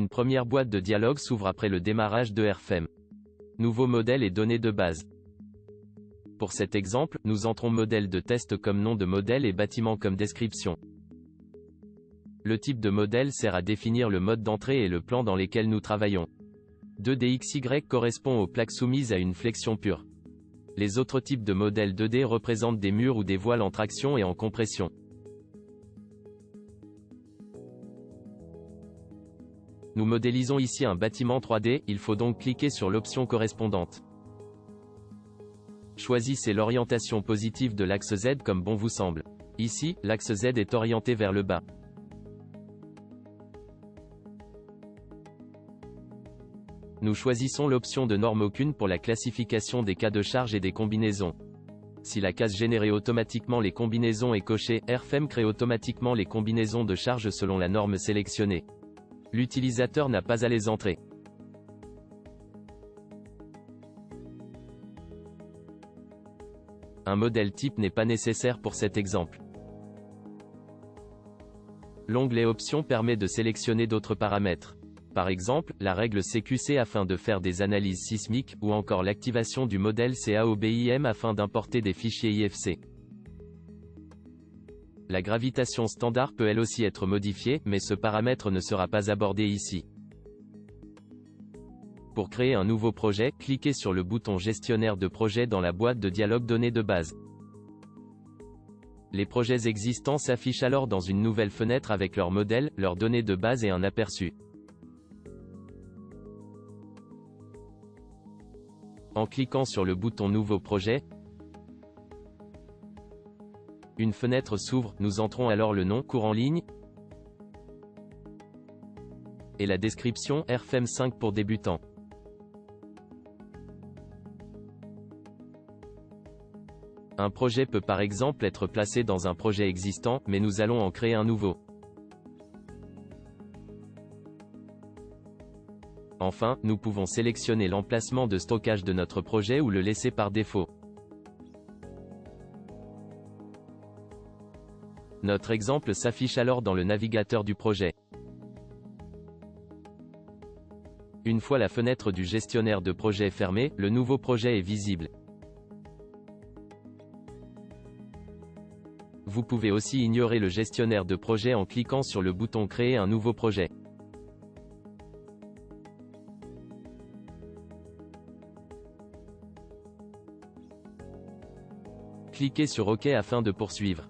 Une première boîte de dialogue s'ouvre après le démarrage de Airfem. Nouveau modèle et données de base. Pour cet exemple, nous entrons modèle de test comme nom de modèle et bâtiment comme description. Le type de modèle sert à définir le mode d'entrée et le plan dans lesquels nous travaillons. 2DXY correspond aux plaques soumises à une flexion pure. Les autres types de modèles 2D représentent des murs ou des voiles en traction et en compression. Nous modélisons ici un bâtiment 3D, il faut donc cliquer sur l'option correspondante. Choisissez l'orientation positive de l'axe Z comme bon vous semble. Ici, l'axe Z est orienté vers le bas. Nous choisissons l'option de norme aucune pour la classification des cas de charge et des combinaisons. Si la case générer automatiquement les combinaisons est cochée, Airfem crée automatiquement les combinaisons de charge selon la norme sélectionnée. L'utilisateur n'a pas à les entrer. Un modèle type n'est pas nécessaire pour cet exemple. L'onglet Options permet de sélectionner d'autres paramètres. Par exemple, la règle CQC afin de faire des analyses sismiques, ou encore l'activation du modèle CAOBIM afin d'importer des fichiers IFC. La gravitation standard peut elle aussi être modifiée, mais ce paramètre ne sera pas abordé ici. Pour créer un nouveau projet, cliquez sur le bouton Gestionnaire de projet dans la boîte de dialogue données de base. Les projets existants s'affichent alors dans une nouvelle fenêtre avec leur modèle, leurs données de base et un aperçu. En cliquant sur le bouton Nouveau projet, une fenêtre s'ouvre, nous entrons alors le nom, cours en ligne, et la description, Airfem 5 pour débutants. Un projet peut par exemple être placé dans un projet existant, mais nous allons en créer un nouveau. Enfin, nous pouvons sélectionner l'emplacement de stockage de notre projet ou le laisser par défaut. Notre exemple s'affiche alors dans le navigateur du projet. Une fois la fenêtre du gestionnaire de projet fermée, le nouveau projet est visible. Vous pouvez aussi ignorer le gestionnaire de projet en cliquant sur le bouton Créer un nouveau projet. Cliquez sur OK afin de poursuivre.